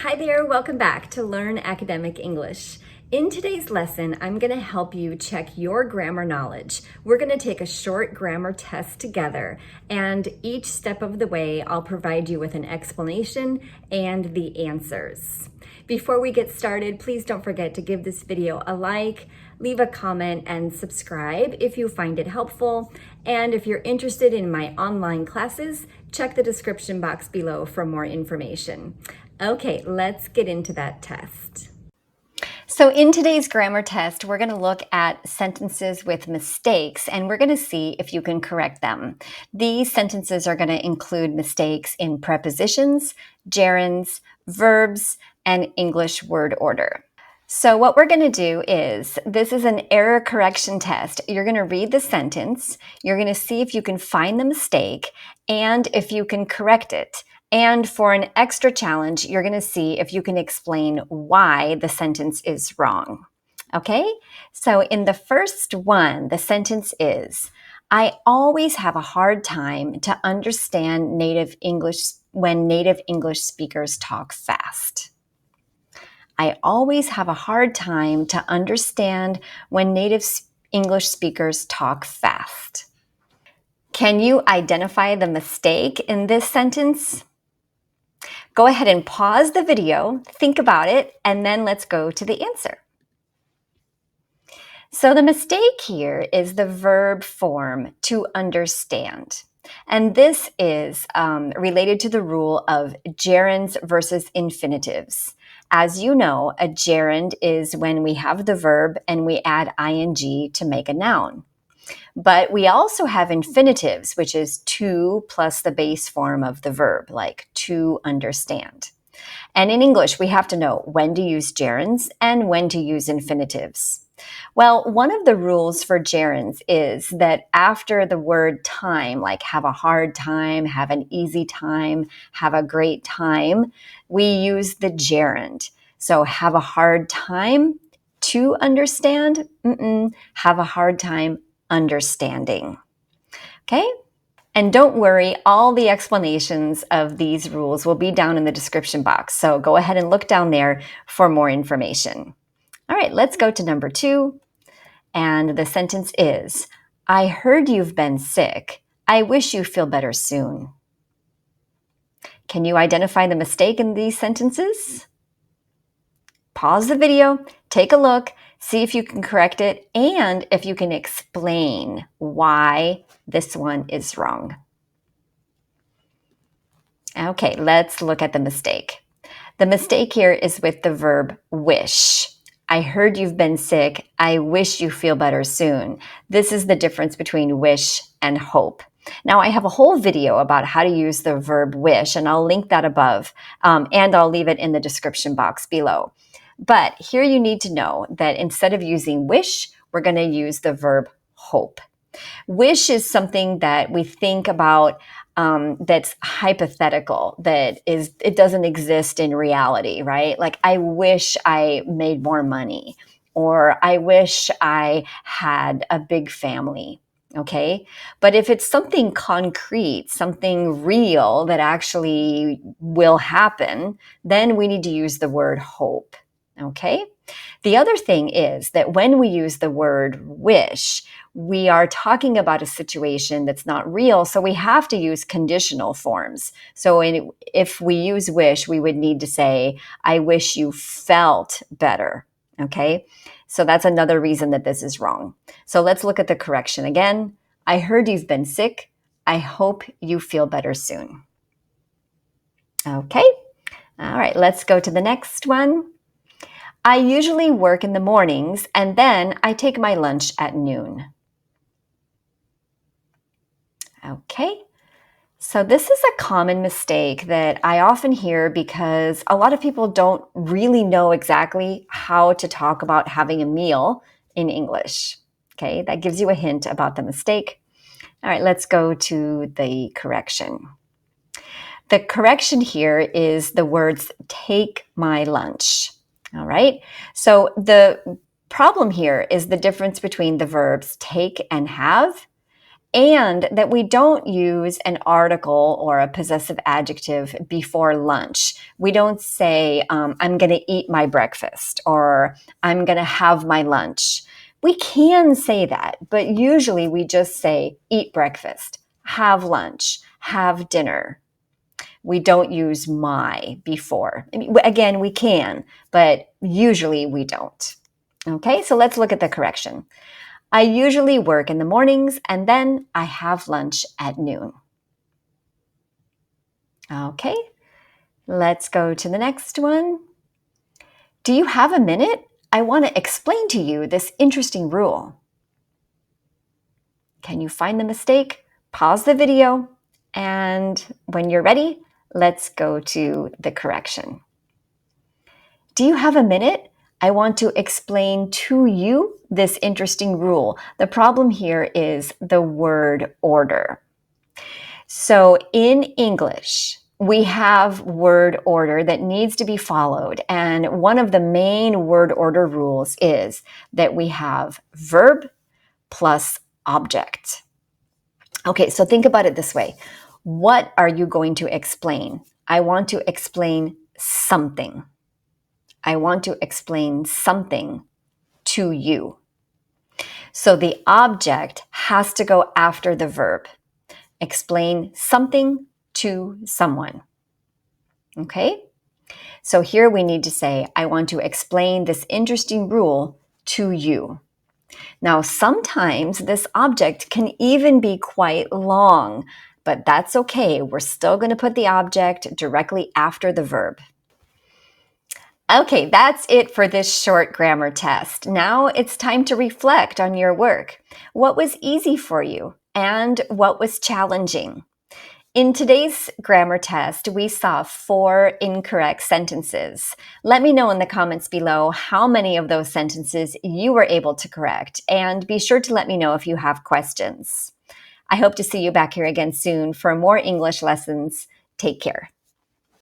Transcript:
Hi there, welcome back to Learn Academic English. In today's lesson, I'm going to help you check your grammar knowledge. We're going to take a short grammar test together, and each step of the way, I'll provide you with an explanation and the answers. Before we get started, please don't forget to give this video a like, leave a comment, and subscribe if you find it helpful. And if you're interested in my online classes, check the description box below for more information. Okay, let's get into that test. So in today's grammar test, we're going to look at sentences with mistakes, and we're going to see if you can correct them. These sentences are going to include mistakes in prepositions, gerunds, verbs, and English word order. So what we're going to do is, this is an error correction test. You're going to read the sentence, you're going to see if you can find the mistake, and if you can correct it. And for an extra challenge, you're going to see if you can explain why the sentence is wrong. Okay? So in the first one, the sentence is, I always have a hard time to understand native English when native English speakers talk fast. I always have a hard time to understand when native English speakers talk fast. Can you identify the mistake in this sentence? Go ahead and pause the video, think about it, and then let's go to the answer. So the mistake here is the verb form to understand. And this is related to the rule of gerunds versus infinitives. As you know, a gerund is when we have the verb and we add ing to make a noun. But we also have infinitives, which is to plus the base form of the verb, like to understand. And in English, we have to know when to use gerunds and when to use infinitives. Well, one of the rules for gerunds is that after the word time, like have a hard time, have an easy time, have a great time, we use the gerund. So have a hard time to understand, have a hard time understanding. Okay? And don't worry, all the explanations of these rules will be down in the description box. So go ahead and look down there for more information. All right, let's go to number 2. And the sentence is, I heard you've been sick. I wish you feel better soon. Can you identify the mistake in these sentences? Pause the video, take a look, see if you can correct it, and if you can explain why this one is wrong. Okay, let's look at the mistake. The mistake here is with the verb wish. I heard you've been sick. I wish you feel better soon. This is the difference between wish and hope. Now, I have a whole video about how to use the verb wish, and I'll link that above, and I'll leave it in the description box below. But here you need to know that instead of using wish, we're going to use the verb hope. Wish is something that we think about that's hypothetical, it doesn't exist in reality, right? Like, I wish I made more money, or I wish I had a big family. Okay. But if it's something concrete, something real that actually will happen, then we need to use the word hope. Okay. The other thing is that when we use the word wish, we are talking about a situation that's not real, so we have to use conditional forms. So if we use wish, we would need to say, I wish you felt better. Okay? So that's another reason that this is wrong. So let's look at the correction again. I heard you've been sick. I hope you feel better soon. Okay? All right, let's go to the next one. I usually work in the mornings, and then I take my lunch at noon. Okay, so this is a common mistake that I often hear because a lot of people don't really know exactly how to talk about having a meal in English. Okay, that gives you a hint about the mistake. All right, let's go to the correction. The correction here is the words take my lunch. All right, so the problem here is the difference between the verbs take and have and that we don't use an article or a possessive adjective before lunch. We don't say, I'm going to eat my breakfast or I'm going to have my lunch. We can say that, but usually we just say eat breakfast, have lunch, have dinner. We don't use my before. I mean, again, we can, but usually we don't. Okay, so let's look at the correction. I usually work in the mornings and then I have lunch at noon. Okay, let's go to the next one. Do you have a minute? I want to explain to you this interesting rule. Can you find the mistake? Pause the video, and when you're ready, let's go to the correction. Do you have a minute? I want to explain to you this interesting rule. The problem here is the word order. So in English, we have word order that needs to be followed. And one of the main word order rules is that we have verb plus object. Okay, so think about it this way. What are you going to explain? I want to explain something. I want to explain something to you. So the object has to go after the verb. Explain something to someone. Okay? So here we need to say, I want to explain this interesting rule to you. Now, sometimes this object can even be quite long, but that's okay. We're still going to put the object directly after the verb. Okay, that's it for this short grammar test. Now it's time to reflect on your work. What was easy for you and what was challenging? In today's grammar test, we saw 4 incorrect sentences. Let me know in the comments below how many of those sentences you were able to correct, and be sure to let me know if you have questions. I hope to see you back here again soon for more English lessons. Take care.